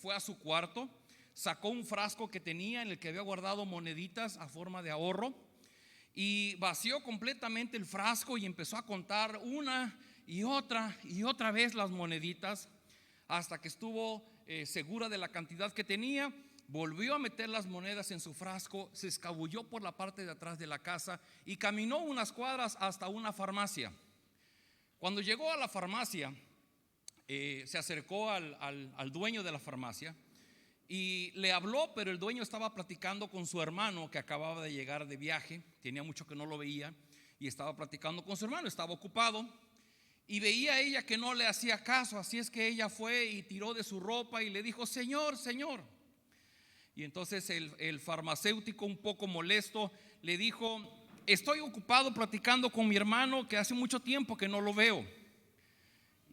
fue a su cuarto, sacó un frasco que tenía en el que había guardado moneditas a forma de ahorro y vació completamente el frasco y empezó a contar una y otra vez las moneditas hasta que estuvo segura de la cantidad que tenía. Volvió a meter las monedas en su frasco, se escabulló por la parte de atrás de la casa y caminó unas cuadras hasta una farmacia. Cuando llegó a la farmacia, se acercó al dueño de la farmacia y le habló, pero el dueño estaba platicando con su hermano que acababa de llegar de viaje. Tenía mucho que no lo veía y estaba platicando con su hermano, estaba ocupado y veía a ella que no le hacía caso. Así es que ella fue y tiró de su ropa y le dijo: Señor, Señor. Y entonces el farmacéutico, un poco molesto, le dijo: estoy ocupado platicando con mi hermano que hace mucho tiempo que no lo veo.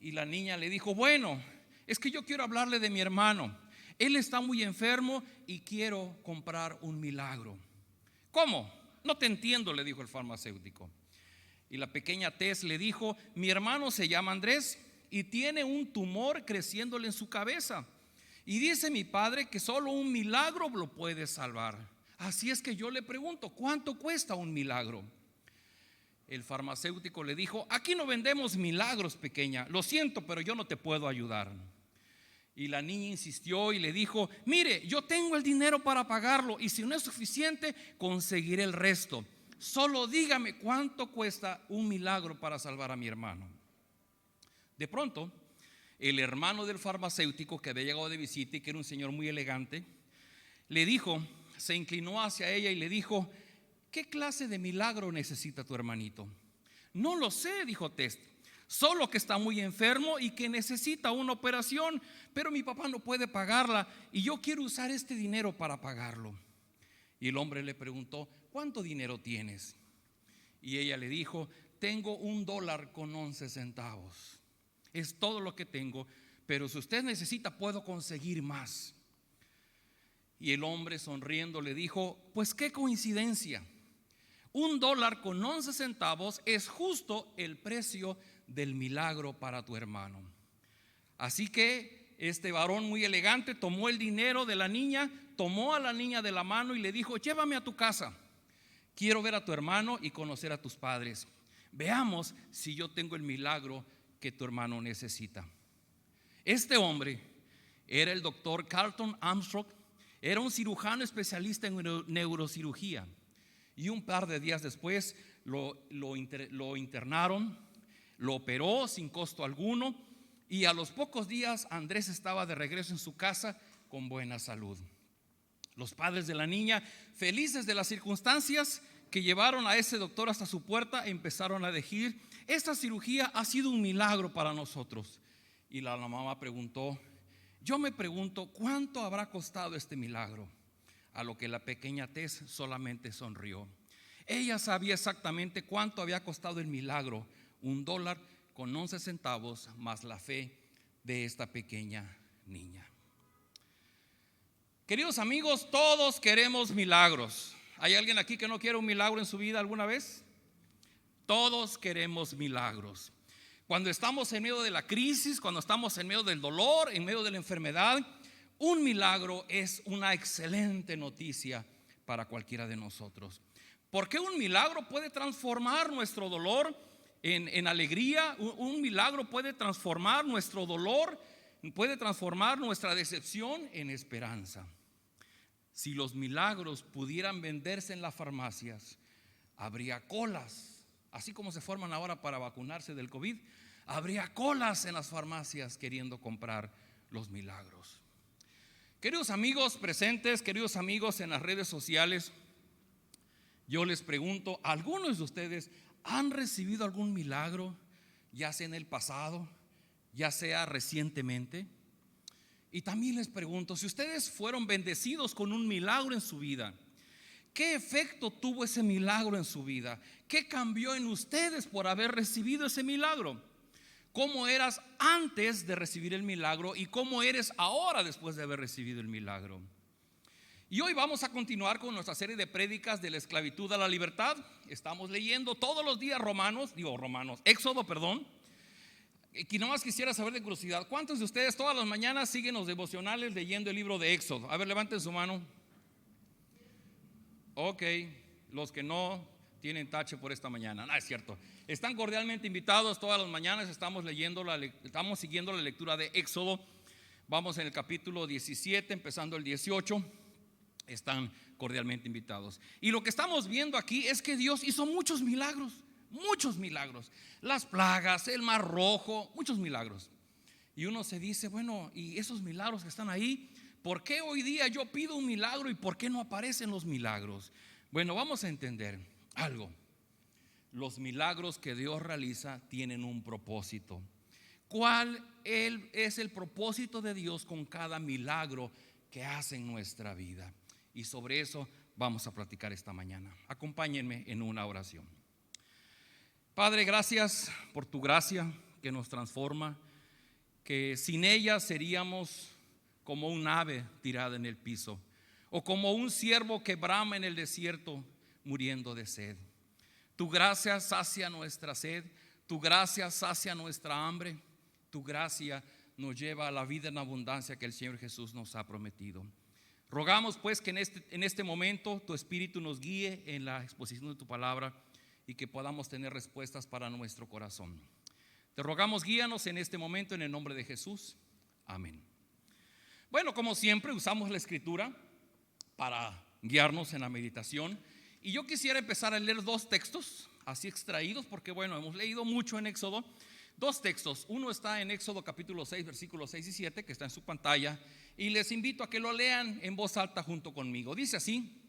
Y la niña le dijo: bueno, es que yo quiero hablarle de mi hermano. Él está muy enfermo y quiero comprar un milagro. ¿Cómo? No te entiendo, le dijo el farmacéutico. Y la pequeña Tess le dijo: mi hermano se llama Andrés y tiene un tumor creciéndole en su cabeza. Y dice mi padre que solo un milagro lo puede salvar. Así es que yo le pregunto: ¿cuánto cuesta un milagro? El farmacéutico le dijo: aquí no vendemos milagros, pequeña. Lo siento, pero yo no te puedo ayudar. Y la niña insistió y le dijo: mire, yo tengo el dinero para pagarlo y si no es suficiente, conseguiré el resto. Solo dígame cuánto cuesta un milagro para salvar a mi hermano. De pronto, el hermano del farmacéutico, que había llegado de visita y que era un señor muy elegante, le dijo, se inclinó hacia ella y le dijo: ¿qué clase de milagro necesita tu hermanito? No lo sé, dijo Tess, solo que está muy enfermo y que necesita una operación, pero mi papá no puede pagarla y yo quiero usar este dinero para pagarlo. Y el hombre le preguntó: ¿cuánto dinero tienes? Y ella le dijo: tengo $1.11. Es todo lo que tengo, pero si usted necesita puedo conseguir más. Y el hombre, sonriendo, le dijo: pues qué coincidencia, $1.11 es justo el precio del milagro para tu hermano. Así que este varón muy elegante tomó el dinero de la niña, tomó a la niña de la mano y le dijo: llévame a tu casa, quiero ver a tu hermano y conocer a tus padres. Veamos si yo tengo el milagro que tu hermano necesita. Este hombre era el doctor Carlton Armstrong. Era un cirujano especialista en neurocirugía. Y un par de días después lo internaron, lo operó sin costo alguno. Y a los pocos días Andrés estaba de regreso en su casa con buena salud. Los padres de la niña, felices de las circunstancias que llevaron a ese doctor hasta su puerta, empezaron a decir: esta cirugía ha sido un milagro para nosotros. Y la mamá preguntó: yo me pregunto cuánto habrá costado este milagro. A lo que la pequeña Tess solamente sonrió. Ella sabía exactamente cuánto había costado el milagro: $1.11 más la fe de esta pequeña niña. Queridos amigos, todos queremos milagros. ¿Hay alguien aquí que no quiere un milagro en su vida alguna vez? Todos queremos milagros. Cuando estamos en medio de la crisis, cuando estamos en medio del dolor, en medio de la enfermedad, un milagro es una excelente noticia para cualquiera de nosotros. Porque un milagro puede transformar nuestro dolor en alegría. Un milagro puede transformar nuestro dolor, puede transformar nuestra decepción en esperanza. Si los milagros pudieran venderse en las farmacias, habría colas, así como se forman ahora para vacunarse del COVID. Habría colas en las farmacias queriendo comprar los milagros. Queridos amigos presentes, queridos amigos en las redes sociales, yo les pregunto: ¿algunos de ustedes han recibido algún milagro, ya sea en el pasado, ya sea recientemente? Y también les pregunto: si ustedes fueron bendecidos con un milagro en su vida, ¿qué efecto tuvo ese milagro en su vida? ¿Qué cambió en ustedes por haber recibido ese milagro? ¿Cómo eras antes de recibir el milagro y cómo eres ahora después de haber recibido el milagro? Y hoy vamos a continuar con nuestra serie de prédicas de la esclavitud a la libertad. Estamos leyendo todos los días Éxodo. Y nomás quisiera saber de curiosidad, ¿cuántos de ustedes todas las mañanas siguen los devocionales leyendo el libro de Éxodo? A ver, levanten su mano. Ok, los que no tienen tache por esta mañana. No, es cierto. Están cordialmente invitados. Todas las mañanas estamos siguiendo la lectura de Éxodo. Vamos en el capítulo 17, empezando el 18. Están cordialmente invitados. Y lo que estamos viendo aquí es que Dios hizo muchos milagros. Muchos milagros. Las plagas, el mar rojo, muchos milagros. Y uno se dice, bueno, y esos milagros que están ahí, ¿por qué hoy día yo pido un milagro y por qué no aparecen los milagros? Bueno, vamos a entender algo. Los milagros que Dios realiza tienen un propósito. ¿Cuál es el propósito de Dios con cada milagro que hace en nuestra vida? Y sobre eso vamos a platicar esta mañana. Acompáñenme en una oración. Padre, gracias por tu gracia que nos transforma, que sin ella seríamos como un ave tirada en el piso, o como un ciervo que brama en el desierto muriendo de sed. Tu gracia sacia nuestra sed, tu gracia sacia nuestra hambre, tu gracia nos lleva a la vida en abundancia que el Señor Jesús nos ha prometido. Rogamos pues que en este momento tu Espíritu nos guíe en la exposición de tu palabra y que podamos tener respuestas para nuestro corazón. Te rogamos, guíanos en este momento en el nombre de Jesús. Amén. Bueno, como siempre usamos la escritura para guiarnos en la meditación. Y yo quisiera empezar a leer dos textos así extraídos, porque bueno, hemos leído mucho en Éxodo. Dos textos, uno está en Éxodo capítulo 6, versículos 6 y 7, que está en su pantalla, y les invito a que lo lean en voz alta junto conmigo. Dice así: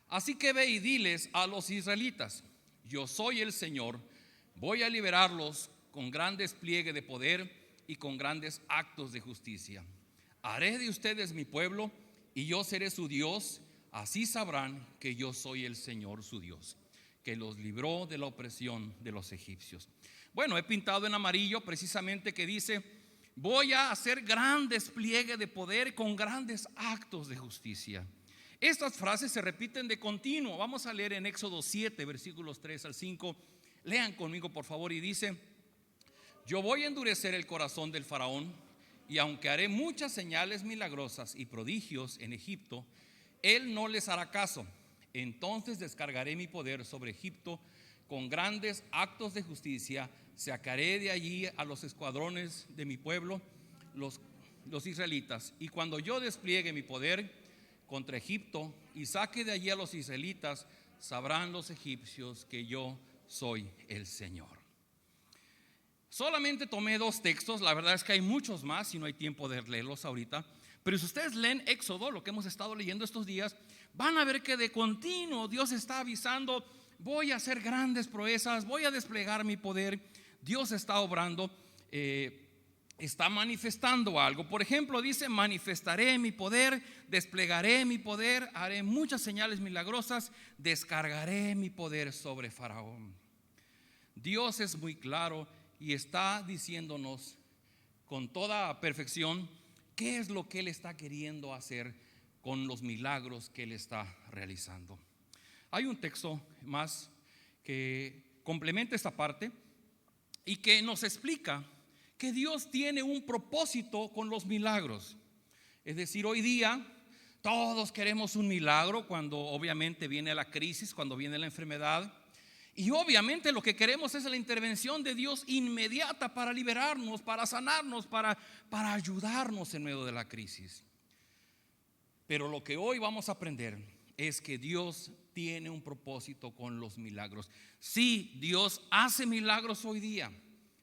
así que ve y diles a los israelitas, yo soy el Señor, voy a liberarlos con gran despliegue de poder y con grandes actos de justicia. Haré de ustedes mi pueblo y yo seré su Dios. Así sabrán que yo soy el Señor su Dios, que los libró de la opresión de los egipcios. Bueno, he pintado en amarillo precisamente que dice: voy a hacer gran despliegue de poder con grandes actos de justicia. Estas frases se repiten de continuo. Vamos a leer en Éxodo 7, versículos 3 al 5. Lean conmigo por favor y dice: yo voy a endurecer el corazón del faraón, y aunque haré muchas señales milagrosas y prodigios en Egipto, él no les hará caso. Entonces descargaré mi poder sobre Egipto con grandes actos de justicia. Sacaré de allí a los escuadrones de mi pueblo, los israelitas. Y cuando yo despliegue mi poder contra Egipto y saque de allí a los israelitas, sabrán los egipcios que yo soy el Señor. Solamente tomé dos textos, la verdad es que hay muchos más y no hay tiempo de leerlos ahorita. Pero si ustedes leen Éxodo, lo que hemos estado leyendo estos días, van a ver que de continuo Dios está avisando: voy a hacer grandes proezas, voy a desplegar mi poder. Dios está obrando, está manifestando algo. Por ejemplo, dice: manifestaré mi poder, desplegaré mi poder, haré muchas señales milagrosas, descargaré mi poder sobre Faraón. Dios es muy claro y está diciéndonos con toda perfección qué es lo que Él está queriendo hacer con los milagros que Él está realizando. Hay un texto más que complementa esta parte y que nos explica que Dios tiene un propósito con los milagros. Es decir, hoy día todos queremos un milagro cuando obviamente viene la crisis, cuando viene la enfermedad. Y obviamente lo que queremos es la intervención de Dios inmediata para liberarnos, para sanarnos, para ayudarnos en medio de la crisis. Pero lo que hoy vamos a aprender es que Dios tiene un propósito con los milagros. Sí, Dios hace milagros hoy día,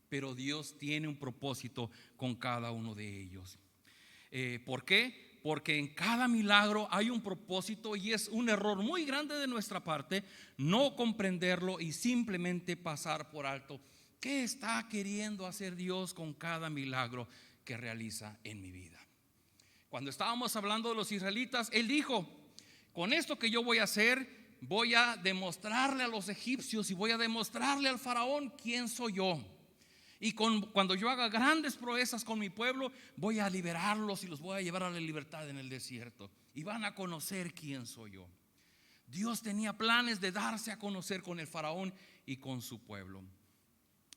pero Dios tiene un propósito con cada uno de ellos. ¿Por qué? Porque en cada milagro hay un propósito, y es un error muy grande de nuestra parte no comprenderlo y simplemente pasar por alto qué está queriendo hacer Dios con cada milagro que realiza en mi vida. Cuando estábamos hablando de los israelitas, Él dijo: con esto que yo voy a hacer, voy a demostrarle a los egipcios y voy a demostrarle al faraón quién soy yo. Y cuando yo haga grandes proezas con mi pueblo, voy a liberarlos y los voy a llevar a la libertad en el desierto. Y van a conocer quién soy yo. Dios tenía planes de darse a conocer con el faraón y con su pueblo.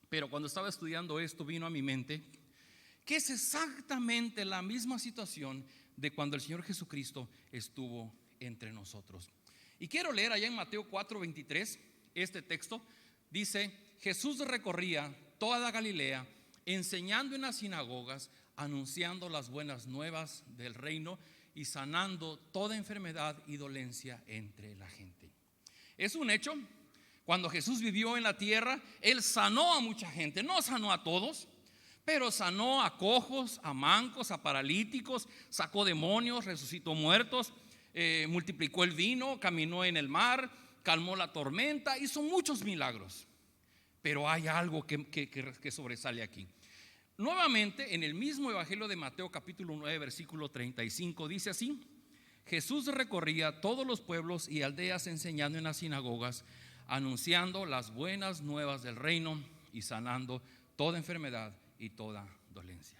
Pero cuando estaba estudiando esto vino a mi mente que es exactamente la misma situación de cuando el Señor Jesucristo estuvo entre nosotros. Y quiero leer allá en Mateo 4:23 este texto. Dice: Jesús recorría toda Galilea, enseñando en las sinagogas, anunciando las buenas nuevas del reino y sanando toda enfermedad y dolencia entre la gente. Es un hecho, cuando Jesús vivió en la tierra, Él sanó a mucha gente. No sanó a todos, pero sanó a cojos, a mancos, a paralíticos, sacó demonios, resucitó muertos, multiplicó el vino, caminó en el mar, calmó la tormenta, hizo muchos milagros. Pero hay algo que sobresale aquí. Nuevamente, en el mismo evangelio de Mateo capítulo 9 versículo 35 dice así: Jesús recorría todos los pueblos y aldeas enseñando en las sinagogas, anunciando las buenas nuevas del reino y sanando toda enfermedad y toda dolencia.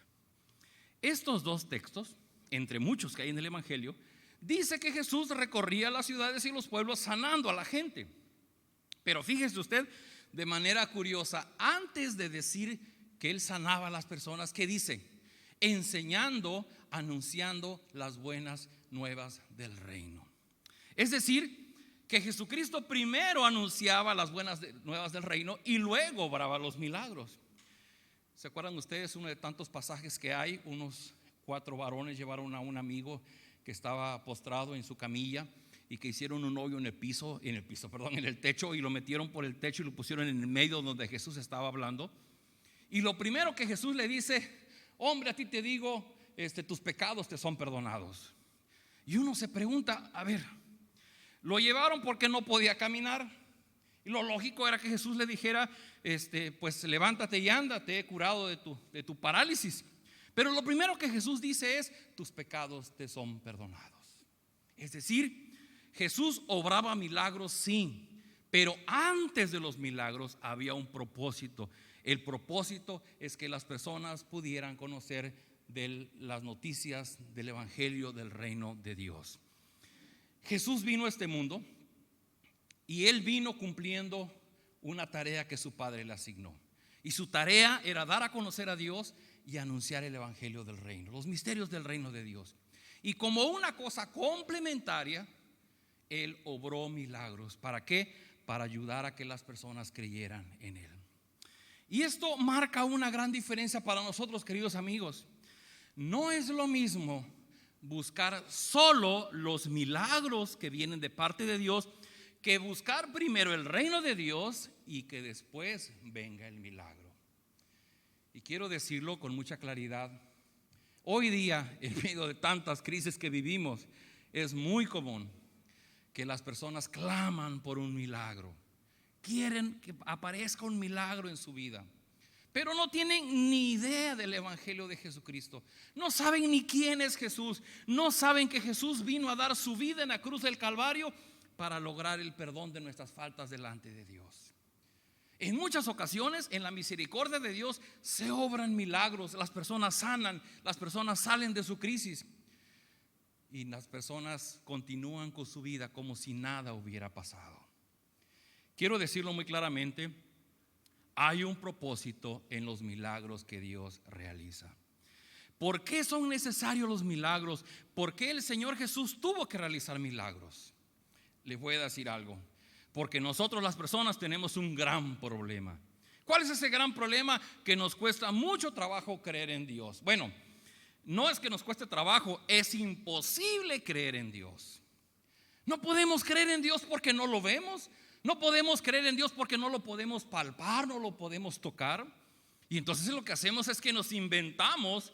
Estos dos textos, entre muchos que hay en el evangelio, dice que Jesús recorría las ciudades y los pueblos sanando a la gente. Pero fíjese usted, de manera curiosa, antes de decir que Él sanaba a las personas, ¿qué dice? Enseñando, anunciando las buenas nuevas del reino. Es decir, que Jesucristo primero anunciaba las buenas nuevas del reino y luego obraba los milagros. ¿Se acuerdan ustedes? Uno de tantos pasajes que hay, unos 4 varones llevaron a un amigo que estaba postrado en su camilla y que hicieron un hoyo en el techo, y lo metieron por el techo y lo pusieron en el medio donde Jesús estaba hablando. Y lo primero que Jesús le dice: hombre, a ti te digo, tus pecados te son perdonados. Y uno se pregunta, a ver, lo llevaron porque no podía caminar, y lo lógico era que Jesús le dijera, pues levántate y anda, te he curado de tu parálisis. Pero lo primero que Jesús dice es: tus pecados te son perdonados. Es decir, Jesús obraba milagros, sí, pero antes de los milagros había un propósito. El propósito es que las personas pudieran conocer de las noticias del evangelio del reino de Dios. Jesús vino a este mundo y Él vino cumpliendo una tarea que su Padre le asignó. Y su tarea era dar a conocer a Dios y anunciar el evangelio del reino, los misterios del reino de Dios. Y como una cosa complementaria, Él obró milagros. ¿Para qué? Para ayudar a que las personas creyeran en Él. Y esto marca una gran diferencia para nosotros, queridos amigos. No es lo mismo buscar solo los milagros que vienen de parte de Dios, que buscar primero el reino de Dios y que después venga el milagro. Y quiero decirlo con mucha claridad: hoy día, en medio de tantas crisis que vivimos, es muy común que las personas claman por un milagro. Quieren que aparezca un milagro en su vida, pero no tienen ni idea del evangelio de Jesucristo. No saben ni quién es Jesús. No saben que Jesús vino a dar su vida en la cruz del Calvario para lograr el perdón de nuestras faltas delante de Dios. En muchas ocasiones, en la misericordia de Dios, se obran milagros. Las personas sanan, las personas salen de su crisis, y las personas continúan con su vida como si nada hubiera pasado. Quiero decirlo muy claramente: hay un propósito en los milagros que Dios realiza. ¿Por qué son necesarios los milagros? ¿Por qué el Señor Jesús tuvo que realizar milagros? Les voy a decir algo: porque nosotros, las personas, tenemos un gran problema. ¿Cuál es ese gran problema? Que nos cuesta mucho trabajo creer en Dios. Bueno, no es que nos cueste trabajo, es imposible creer en Dios. No podemos creer en Dios porque no lo vemos. No podemos creer en Dios porque no lo podemos palpar, no lo podemos tocar. Y entonces lo que hacemos es que nos inventamos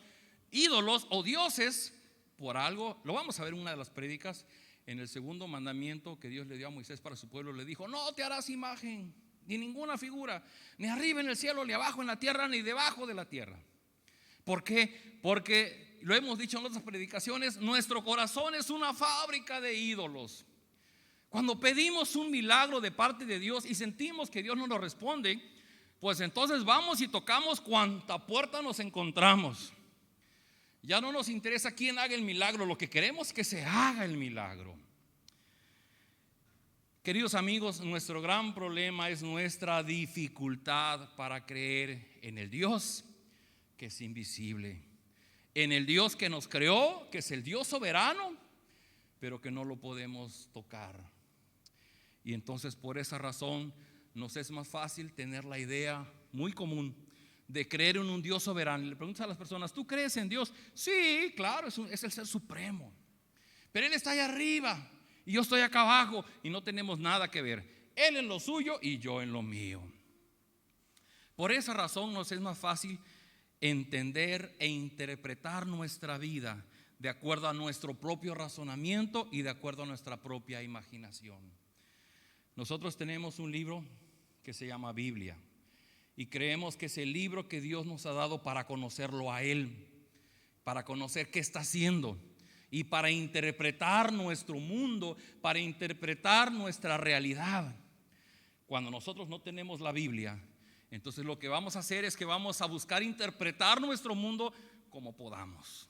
ídolos o dioses por algo. Lo vamos a ver en una de las prédicas. En el segundo mandamiento que Dios le dio a Moisés para su pueblo, le dijo: no te harás imagen, ni ninguna figura, ni arriba en el cielo, ni abajo en la tierra, ni debajo de la tierra. ¿Por qué? Porque lo hemos dicho en otras predicaciones, nuestro corazón es una fábrica de ídolos. Cuando pedimos un milagro de parte de Dios y sentimos que Dios no nos responde, pues entonces vamos y tocamos cuanta puerta nos encontramos. Ya no nos interesa quién haga el milagro, lo que queremos es que se haga el milagro. Queridos amigos, nuestro gran problema es nuestra dificultad para creer en el Dios que es invisible, en el Dios que nos creó, que es el Dios soberano, pero que no lo podemos tocar. Y entonces por esa razón nos es más fácil tener la idea muy común de creer en un Dios soberano. Y le preguntas a las personas: ¿tú crees en Dios? Sí, claro, es el ser supremo, pero Él está allá arriba y yo estoy acá abajo y no tenemos nada que ver. Él en lo suyo y yo en lo mío. Por esa razón nos es más fácil entender e interpretar nuestra vida de acuerdo a nuestro propio razonamiento y de acuerdo a nuestra propia imaginación. Nosotros tenemos un libro que se llama Biblia y creemos que es el libro que Dios nos ha dado para conocerlo a Él, para conocer qué está haciendo y para interpretar nuestro mundo, para interpretar nuestra realidad. Cuando nosotros no tenemos la Biblia, entonces lo que vamos a hacer es que vamos a buscar interpretar nuestro mundo como podamos.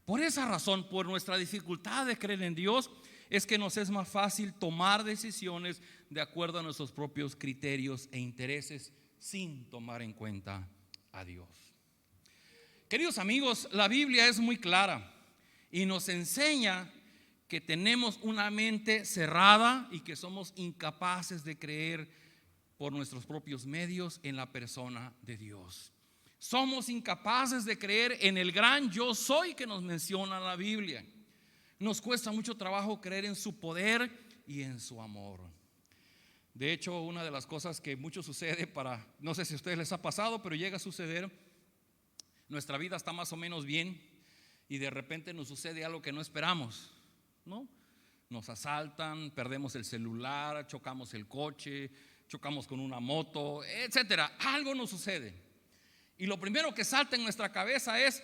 Por esa razón, por nuestra dificultad de creer en Dios, es que nos es más fácil tomar decisiones de acuerdo a nuestros propios criterios e intereses sin tomar en cuenta a Dios. Queridos amigos, la Biblia es muy clara y nos enseña que tenemos una mente cerrada y que somos incapaces de creer por nuestros propios medios en la persona de Dios. Somos incapaces de creer en el gran yo soy que nos menciona la Biblia. Nos cuesta mucho trabajo creer en su poder y en su amor. De hecho, una de las cosas que mucho sucede no sé si a ustedes les ha pasado, pero llega a suceder, nuestra vida está más o menos bien y de repente nos sucede algo que no esperamos, ¿no? Nos asaltan, perdemos el celular, chocamos el coche, chocamos con una moto, etcétera. Algo nos sucede. Y lo primero que salta en nuestra cabeza es: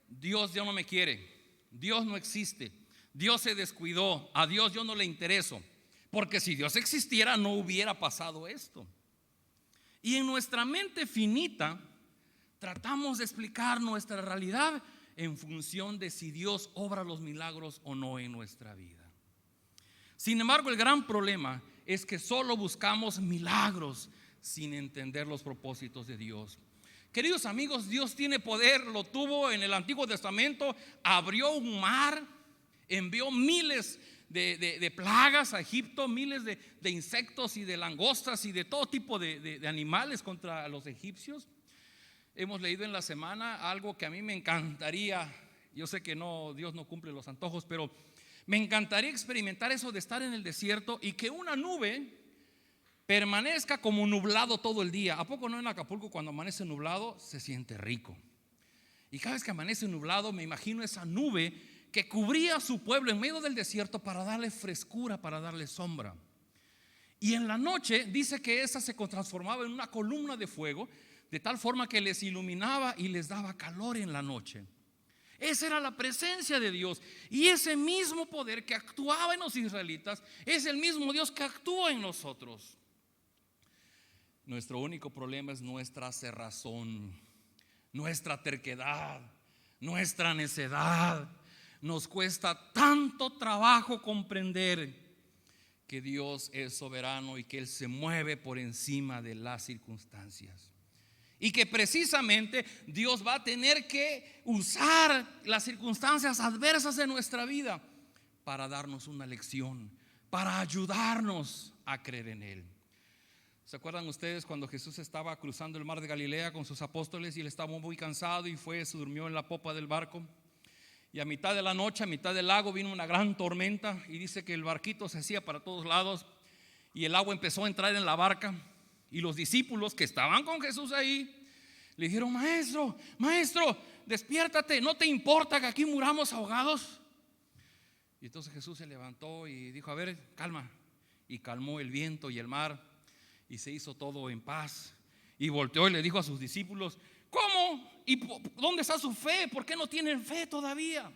Dios ya no me quiere, Dios no existe, Dios se descuidó, a Dios yo no le intereso, porque si Dios existiera no hubiera pasado esto. Y en nuestra mente finita tratamos de explicar nuestra realidad en función de si Dios obra los milagros o no en nuestra vida. Sin embargo, el gran problema es que solo buscamos milagros sin entender los propósitos de Dios. Queridos amigos, Dios tiene poder, lo tuvo en el Antiguo Testamento, abrió un mar, envió miles de plagas a Egipto, miles de insectos y de langostas y de todo tipo de animales contra los egipcios. Hemos leído en la semana algo que a mí me encantaría. Yo sé que Dios no cumple los antojos, pero me encantaría experimentar eso de estar en el desierto y que una nube permanezca como nublado todo el día. ¿A poco no en Acapulco cuando amanece nublado se siente rico? Y cada vez que amanece nublado me imagino esa nube que cubría a su pueblo en medio del desierto para darle frescura, para darle sombra. Y en la noche dice que esa se transformaba en una columna de fuego, de tal forma que les iluminaba y les daba calor en la noche. Esa era la presencia de Dios. Y ese mismo poder que actuaba en los israelitas es el mismo Dios que actúa en nosotros. Nuestro único problema es nuestra cerrazón, nuestra terquedad, nuestra necedad. Nos cuesta tanto trabajo comprender que Dios es soberano y que Él se mueve por encima de las circunstancias. Y que precisamente Dios va a tener que usar las circunstancias adversas de nuestra vida para darnos una lección, para ayudarnos a creer en Él. ¿Se acuerdan ustedes cuando Jesús estaba cruzando el mar de Galilea con sus apóstoles y él estaba muy cansado y se durmió en la popa del barco? Y a mitad de la noche, a mitad del lago, vino una gran tormenta y dice que el barquito se hacía para todos lados y el agua empezó a entrar en la barca. Y los discípulos que estaban con Jesús ahí le dijeron: maestro, despiértate, ¿no te importa que aquí muramos ahogados? Y entonces Jesús se levantó y dijo: a ver, calma. Y calmó el viento y el mar y se hizo todo en paz. Y volteó y le dijo a sus discípulos: ¿cómo? ¿Y dónde está su fe? ¿Por qué no tienen fe todavía?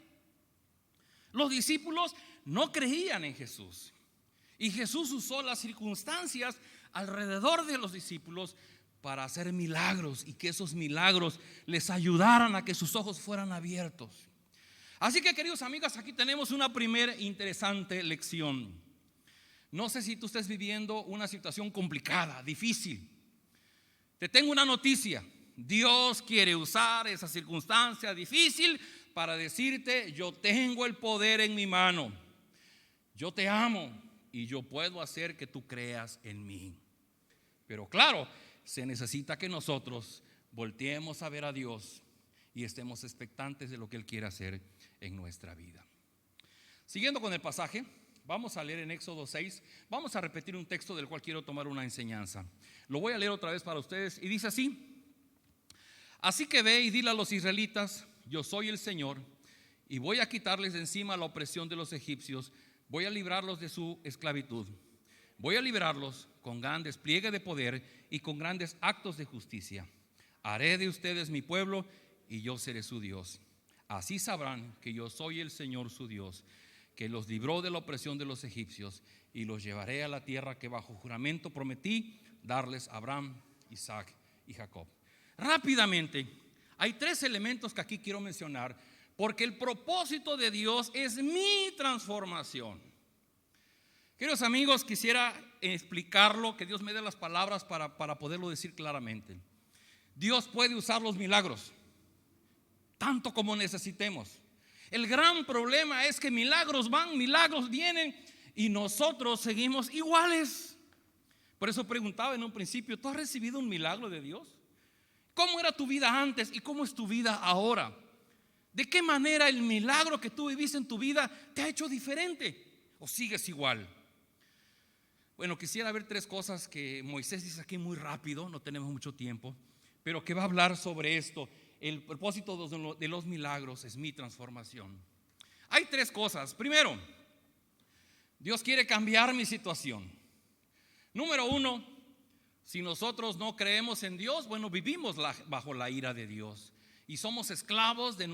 Los discípulos no creían en Jesús. Y Jesús usó las circunstancias alrededor de los discípulos para hacer milagros y que esos milagros les ayudaran a que sus ojos fueran abiertos. Así que, queridos amigos, aquí tenemos una primera interesante lección. No sé si tú estés viviendo una situación complicada, difícil. Te tengo una noticia. Dios quiere usar esa circunstancia difícil para decirte: yo tengo el poder en mi mano. Yo te amo y yo puedo hacer que tú creas en mí. Pero claro, se necesita que nosotros volteemos a ver a Dios y estemos expectantes de lo que Él quiere hacer en nuestra vida. Siguiendo con el pasaje, vamos a leer en Éxodo 6. Vamos a repetir un texto del cual quiero tomar una enseñanza. Lo voy a leer otra vez para ustedes y dice así: así que ve y dile a los israelitas: yo soy el Señor, y voy a quitarles de encima la opresión de los egipcios. Voy a librarlos de su esclavitud. Voy a librarlos con gran despliegue de poder y con grandes actos de justicia. Haré de ustedes mi pueblo y yo seré su Dios. Así sabrán que yo soy el Señor su Dios, que los libró de la opresión de los egipcios, y los llevaré a la tierra que bajo juramento prometí darles a Abraham, Isaac y Jacob. Rápidamente, hay 3 elementos que aquí quiero mencionar, porque el propósito de Dios es mi transformación. Queridos amigos, quisiera explicarlo, que Dios me dé las palabras para poderlo decir claramente. Dios puede usar los milagros tanto como necesitemos. El gran problema es que milagros van, milagros vienen y nosotros seguimos iguales. Por eso preguntaba en un principio: ¿tú has recibido un milagro de Dios? ¿Cómo era tu vida antes y cómo es tu vida ahora? ¿De qué manera el milagro que tú viviste en tu vida te ha hecho diferente o sigues igual? Bueno, quisiera ver 3 cosas que Moisés dice aquí muy rápido, no tenemos mucho tiempo, pero que va a hablar sobre esto. El propósito de los milagros es mi transformación. Hay 3 cosas. Primero, Dios quiere cambiar mi situación. Número 1, si nosotros no creemos en Dios, bueno, vivimos bajo la ira de Dios y somos esclavos de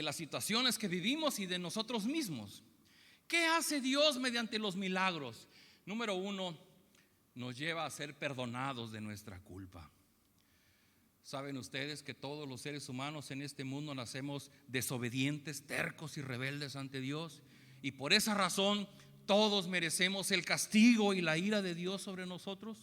las situaciones que vivimos y de nosotros mismos. ¿Qué hace Dios mediante los milagros? Número 1, nos lleva a ser perdonados de nuestra culpa. Saben ustedes que todos los seres humanos en este mundo nacemos desobedientes, tercos y rebeldes ante Dios, y por esa razón todos merecemos el castigo y la ira de Dios sobre nosotros.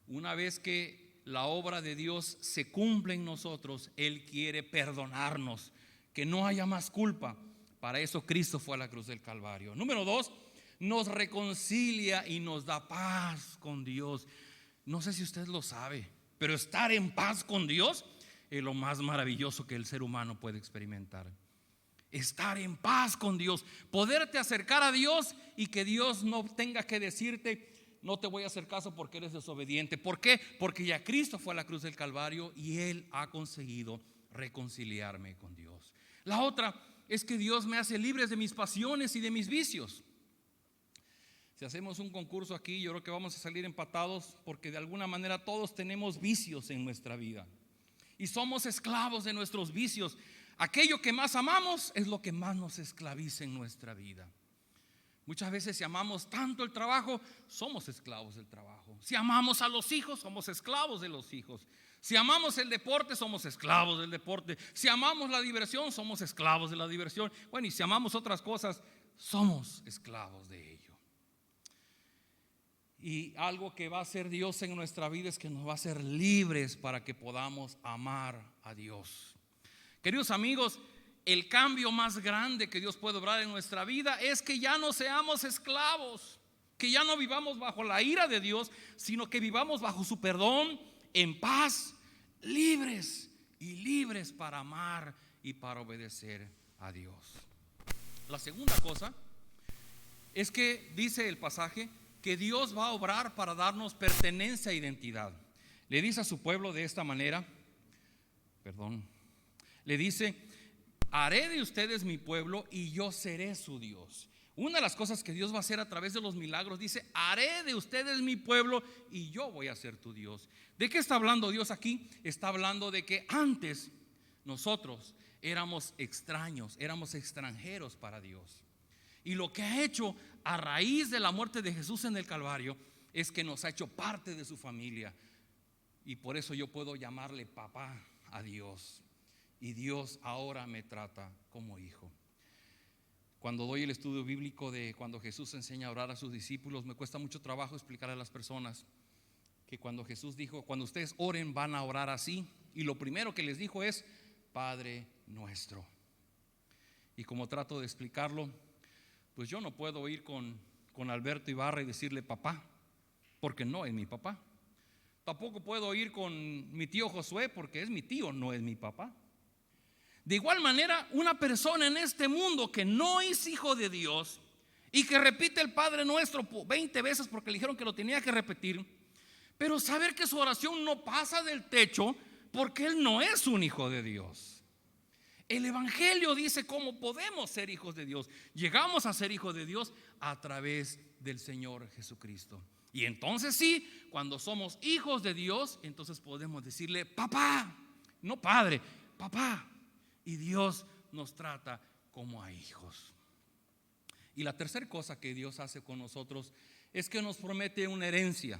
Una vez que la obra de Dios se cumple en nosotros, Él quiere perdonarnos, que no haya más culpa. Para eso Cristo fue a la cruz del Calvario. Número 2, nos reconcilia y nos da paz con Dios. No sé si usted lo sabe, pero estar en paz con Dios es lo más maravilloso que el ser humano puede experimentar. Estar en paz con Dios, poderte acercar a Dios y que Dios no tenga que decirte: no te voy a hacer caso porque eres desobediente. ¿Por qué? Porque ya Cristo fue a la cruz del Calvario y Él ha conseguido reconciliarme con Dios. La otra es que Dios me hace libre de mis pasiones y de mis vicios. Si hacemos un concurso aquí, yo creo que vamos a salir empatados, porque de alguna manera todos tenemos vicios en nuestra vida y somos esclavos de nuestros vicios. Aquello que más amamos es lo que más nos esclaviza en nuestra vida. Muchas veces, si amamos tanto el trabajo, somos esclavos del trabajo. Si amamos a los hijos, somos esclavos de los hijos. Si amamos el deporte, somos esclavos del deporte. Si amamos la diversión, somos esclavos de la diversión. Bueno, y si amamos otras cosas, somos esclavos de ello. Y algo que va a hacer Dios en nuestra vida es que nos va a hacer libres para que podamos amar a Dios. Queridos amigos, el cambio más grande que Dios puede obrar en nuestra vida es que ya no seamos esclavos, que ya no vivamos bajo la ira de Dios, sino que vivamos bajo su perdón, en paz, libres y libres para amar y para obedecer a Dios. La segunda cosa es que dice el pasaje que Dios va a obrar para darnos pertenencia e identidad. Le dice a su pueblo de esta manera, le dice: haré de ustedes mi pueblo y yo seré su Dios. Una de las cosas que Dios va a hacer a través de los milagros, dice: haré de ustedes mi pueblo y yo voy a ser tu Dios. ¿De qué está hablando Dios aquí? Está hablando de que antes nosotros éramos extraños, éramos extranjeros para Dios. Y lo que ha hecho a raíz de la muerte de Jesús en el Calvario es que nos ha hecho parte de su familia. Y por eso yo puedo llamarle papá a Dios. Y Dios ahora me trata como hijo. Cuando doy el estudio bíblico de cuando Jesús enseña a orar a sus discípulos, me cuesta mucho trabajo explicar a las personas que cuando Jesús dijo, cuando ustedes oren van a orar así, y lo primero que les dijo es Padre nuestro. Y como trato de explicarlo, pues yo no puedo ir con Alberto Ibarra y decirle papá, porque no es mi papá. Tampoco puedo ir con mi tío Josué, porque es mi tío, no es mi papá. De igual manera, una persona en este mundo que no es hijo de Dios y que repite el Padre Nuestro 20 veces porque le dijeron que lo tenía que repetir, pero saber que su oración no pasa del techo porque él no es un hijo de Dios. El Evangelio dice cómo podemos ser hijos de Dios. Llegamos a ser hijos de Dios a través del Señor Jesucristo. Y entonces sí, cuando somos hijos de Dios, entonces podemos decirle papá, no padre, papá. Y Dios nos trata como a hijos. Y la tercera cosa que Dios hace con nosotros es que nos promete una herencia.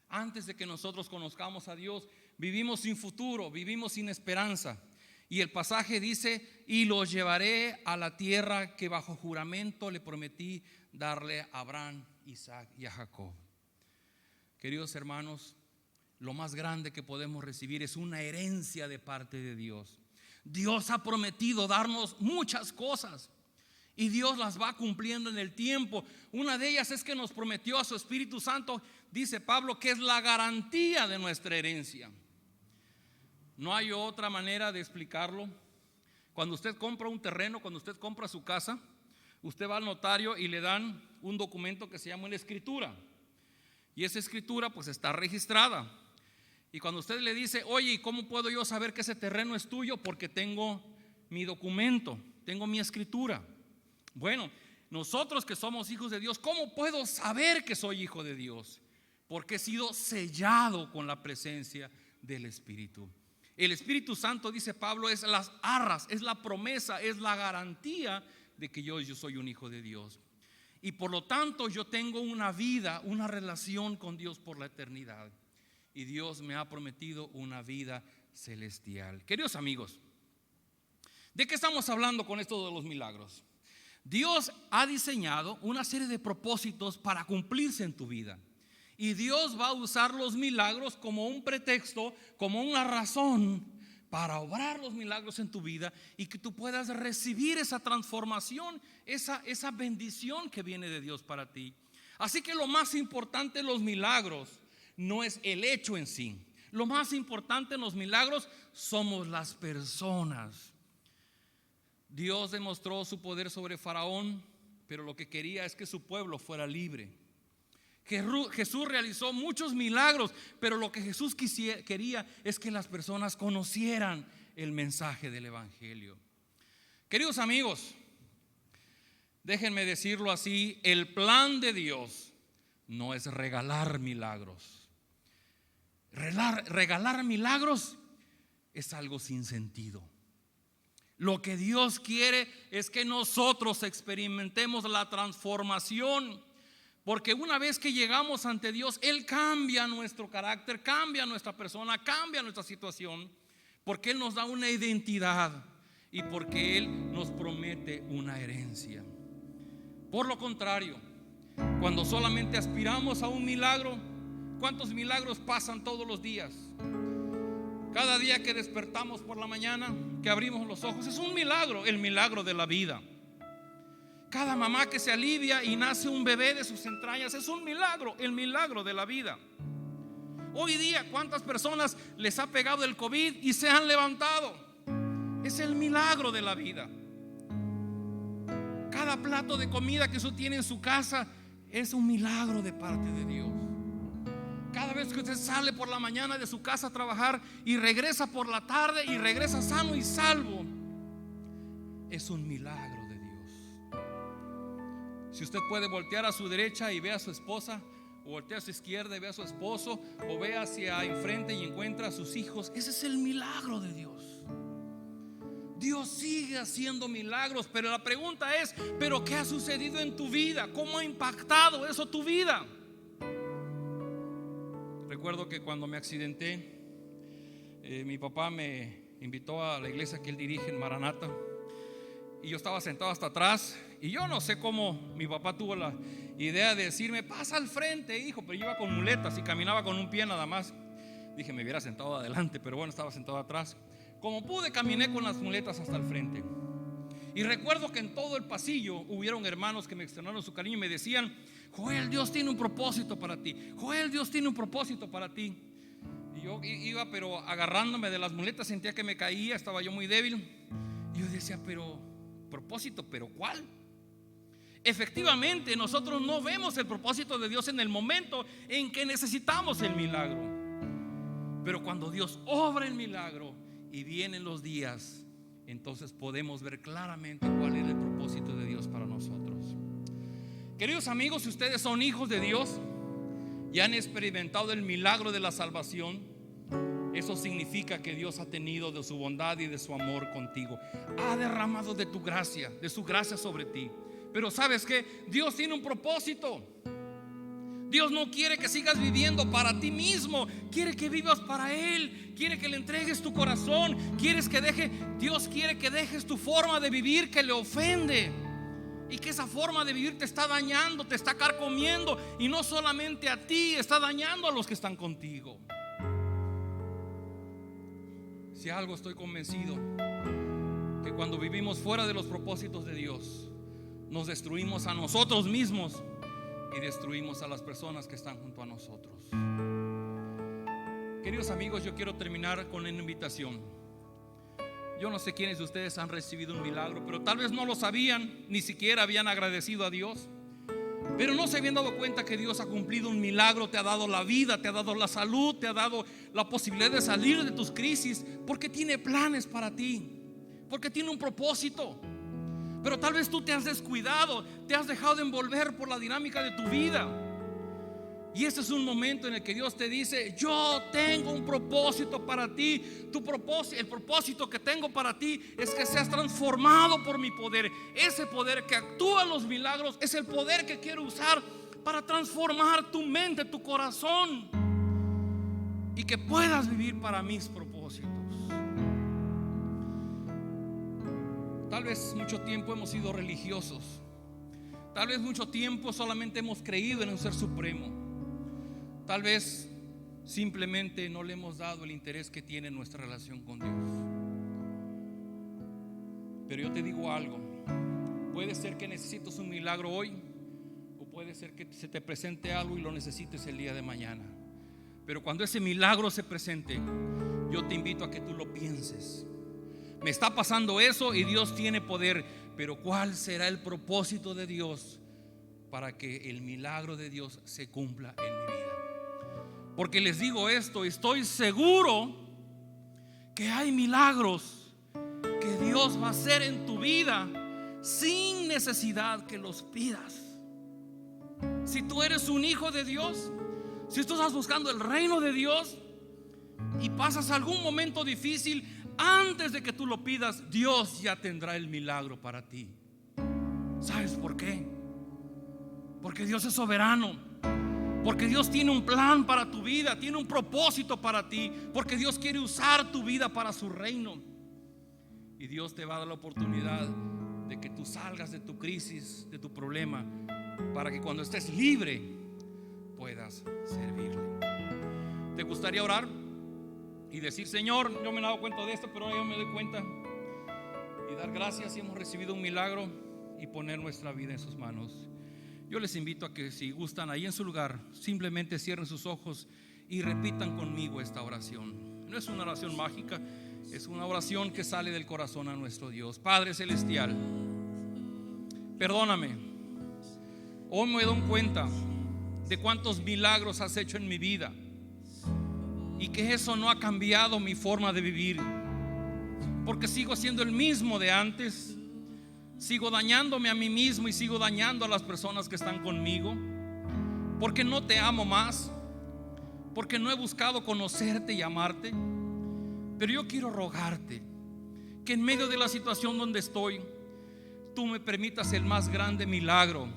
Antes de que nosotros conozcamos a Dios, vivimos sin futuro, vivimos sin esperanza. Y el pasaje dice, y los llevaré a la tierra que bajo juramento le prometí darle a Abraham, Isaac y a Jacob. Queridos hermanos, lo más grande que podemos recibir es una herencia de parte de Dios. Dios ha prometido darnos muchas cosas y Dios las va cumpliendo en el tiempo. Una de ellas es que nos prometió a su Espíritu Santo, dice Pablo, que es la garantía de nuestra herencia. No hay otra manera de explicarlo. Cuando usted compra un terreno, cuando usted compra su casa, usted va al notario y le dan un documento que se llama una escritura. Y esa escritura pues está registrada. Y cuando usted le dice, oye, ¿y cómo puedo yo saber que ese terreno es tuyo? Porque tengo mi documento, tengo mi escritura. Bueno, nosotros que somos hijos de Dios, ¿cómo puedo saber que soy hijo de Dios? Porque he sido sellado con la presencia del Espíritu. El Espíritu Santo, dice Pablo, es las arras, es la promesa, es la garantía de que yo soy un hijo de Dios. Y por lo tanto yo tengo una vida, una relación con Dios por la eternidad. Y Dios me ha prometido una vida celestial. Queridos amigos, ¿de qué estamos hablando con esto de los milagros? Dios ha diseñado una serie de propósitos para cumplirse en tu vida. Y Dios va a usar los milagros como un pretexto, como una razón para obrar los milagros en tu vida y que tú puedas recibir esa transformación, esa bendición que viene de Dios para ti. Así que lo más importante en los milagros no es el hecho en sí. Lo más importante en los milagros somos las personas. Dios demostró su poder sobre Faraón, pero lo que quería es que su pueblo fuera libre. Jesús realizó muchos milagros, pero lo que Jesús quería es que las personas conocieran el mensaje del Evangelio. Queridos amigos, déjenme decirlo así, el plan de Dios no es regalar milagros. Regalar milagros es algo sin sentido. Lo que Dios quiere es que nosotros experimentemos la transformación, porque una vez que llegamos ante Dios, Él cambia nuestro carácter, cambia nuestra persona, cambia nuestra situación, porque Él nos da una identidad y porque Él nos promete una herencia. Por lo contrario, cuando solamente aspiramos a un milagro, ¿cuántos milagros pasan todos los días? Cada día que despertamos por la mañana, que abrimos los ojos, es un milagro, el milagro de la vida. Cada mamá que se alivia y nace un bebé de sus entrañas es un milagro, el milagro de la vida. Hoy día, ¿cuántas personas les ha pegado el COVID y se han levantado? Es el milagro de la vida. Cada plato de comida que usted tiene en su casa es un milagro de parte de Dios. Cada vez que usted sale por la mañana de su casa a trabajar y regresa por la tarde y regresa sano y salvo, es un milagro de Dios. Si usted puede voltear a su derecha y ve a su esposa, o voltea a su izquierda y ve a su esposo, o ve hacia enfrente y encuentra a sus hijos, ese es el milagro de Dios. Dios sigue haciendo milagros, pero la pregunta es, ¿pero qué ha sucedido en tu vida? ¿Cómo ha impactado eso tu vida? Recuerdo que cuando me accidenté, mi papá me invitó a la iglesia que él dirige en Maranata, y yo estaba sentado hasta atrás. Y yo no sé cómo mi papá tuvo la idea de decirme: pasa al frente, hijo. Pero yo iba con muletas y caminaba con un pie nada más. Dije, me hubiera sentado adelante, pero bueno, estaba sentado atrás. Como pude, caminé con las muletas hasta el frente. Y recuerdo que en todo el pasillo hubieron hermanos que me externaron su cariño y me decían: Joel, Dios tiene un propósito para ti. Joel, Dios tiene un propósito para ti. Y yo iba pero agarrándome de las muletas, sentía que me caía, estaba yo muy débil. Y yo decía, pero propósito, ¿pero cuál? Efectivamente, nosotros no vemos el propósito de Dios en el momento en que necesitamos el milagro. Pero cuando Dios obra el milagro y vienen los días, entonces podemos ver claramente cuál es el propósito de Dios para nosotros. Queridos amigos, si ustedes son hijos de Dios y han experimentado el milagro de la salvación, eso significa que Dios ha tenido de su bondad y de su amor contigo. Ha derramado de tu gracia, de su gracia sobre ti. Pero ¿sabes qué? Dios tiene un propósito. Dios no quiere que sigas viviendo para ti mismo. Quiere que vivas para Él. Quiere que le entregues tu corazón. Dios quiere que dejes tu forma de vivir que le ofende. Y que esa forma de vivir te está dañando, te está carcomiendo. Y no solamente a ti, está dañando a los que están contigo. Si algo estoy convencido, que cuando vivimos fuera de los propósitos de Dios, nos destruimos a nosotros mismos y destruimos a las personas que están junto a nosotros. Queridos amigos, yo quiero terminar con una invitación. Yo no sé quiénes de ustedes han recibido un milagro, pero tal vez no lo sabían, ni siquiera habían agradecido a Dios, pero no se habían dado cuenta que Dios ha cumplido un milagro. Te ha dado la vida, te ha dado la salud, te ha dado la posibilidad de salir de tus crisis, porque tiene planes para ti, porque tiene un propósito. Pero tal vez tú te has descuidado, te has dejado de envolver por la dinámica de tu vida. Y este es un momento en el que Dios te dice: yo tengo un propósito para ti. El propósito que tengo para ti es que seas transformado por mi poder. Ese poder que actúa en los milagros es el poder que quiero usar para transformar tu mente, tu corazón, y que puedas vivir para mis propósitos. Tal vez mucho tiempo hemos sido religiosos. Tal vez mucho tiempo solamente hemos creído en un ser supremo. Tal vez simplemente no le hemos dado el interés que tiene nuestra relación con Dios. Pero yo te digo algo: puede ser que necesites un milagro hoy, o puede ser que se te presente algo y lo necesites el día de mañana. Pero cuando ese milagro se presente, yo te invito a que tú lo pienses. Me está pasando eso y Dios tiene poder, pero ¿cuál será el propósito de Dios para que el milagro de Dios se cumpla en mi vida? Porque les digo esto, estoy seguro que hay milagros que Dios va a hacer en tu vida sin necesidad que los pidas. Si tú eres un hijo de Dios, si tú estás buscando el reino de Dios y pasas algún momento difícil, antes de que tú lo pidas, Dios ya tendrá el milagro para ti. ¿Sabes por qué? Porque Dios es soberano. Porque Dios tiene un plan para tu vida, tiene un propósito para ti. Porque Dios quiere usar tu vida para su reino. Y Dios te va a dar la oportunidad de que tú salgas de tu crisis, de tu problema, para que cuando estés libre puedas servirle. ¿Te gustaría orar y decir: Señor, yo me he dado cuenta de esto, pero ahora yo me doy cuenta, y dar gracias si hemos recibido un milagro, y poner nuestra vida en sus manos? Yo les invito a que, si gustan, ahí en su lugar, simplemente cierren sus ojos y repitan conmigo esta oración. No es una oración mágica, es una oración que sale del corazón a nuestro Dios. Padre celestial, perdóname. Hoy me doy cuenta de cuántos milagros has hecho en mi vida, y que eso no ha cambiado mi forma de vivir, porque sigo siendo el mismo de antes. Sigo dañándome a mí mismo y sigo dañando a las personas que están conmigo, porque no te amo más, porque no he buscado conocerte y amarte. Pero yo quiero rogarte que en medio de la situación donde estoy, tú me permitas el más grande milagro,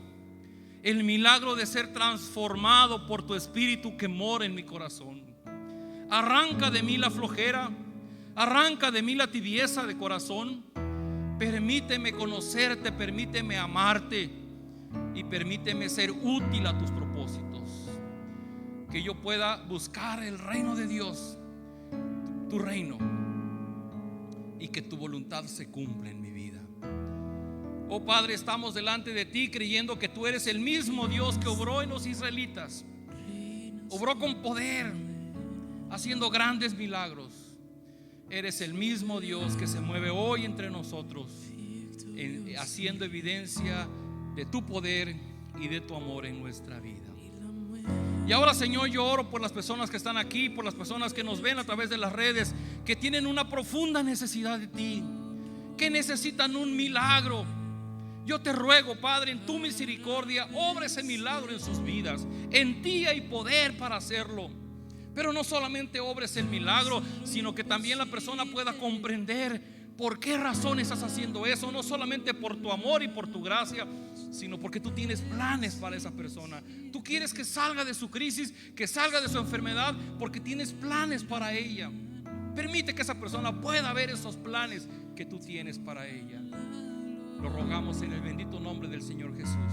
el milagro de ser transformado por tu Espíritu que mora en mi corazón. Arranca de mí la flojera, arranca de mí la tibieza de corazón. Permíteme conocerte, permíteme amarte y permíteme ser útil a tus propósitos. Que yo pueda buscar el reino de Dios, tu reino, y que tu voluntad se cumpla en mi vida. Oh Padre, estamos delante de ti creyendo que tú eres el mismo Dios que obró en los israelitas. Obró con poder, haciendo grandes milagros. Eres el mismo Dios que se mueve hoy entre nosotros, haciendo evidencia de tu poder y de tu amor en nuestra vida. Y ahora, Señor, yo oro por las personas que están aquí, por las personas que nos ven a través de las redes, que tienen una profunda necesidad de ti, que necesitan un milagro. Yo te ruego, Padre, en tu misericordia, obra ese milagro en sus vidas. En ti hay poder para hacerlo. Pero no solamente obres el milagro, sino que también la persona pueda comprender por qué razón estás haciendo eso. No solamente por tu amor y por tu gracia, sino porque tú tienes planes para esa persona. Tú quieres que salga de su crisis, que salga de su enfermedad, porque tienes planes para ella. Permite que esa persona pueda ver esos planes que tú tienes para ella. Lo rogamos en el bendito nombre del Señor Jesús.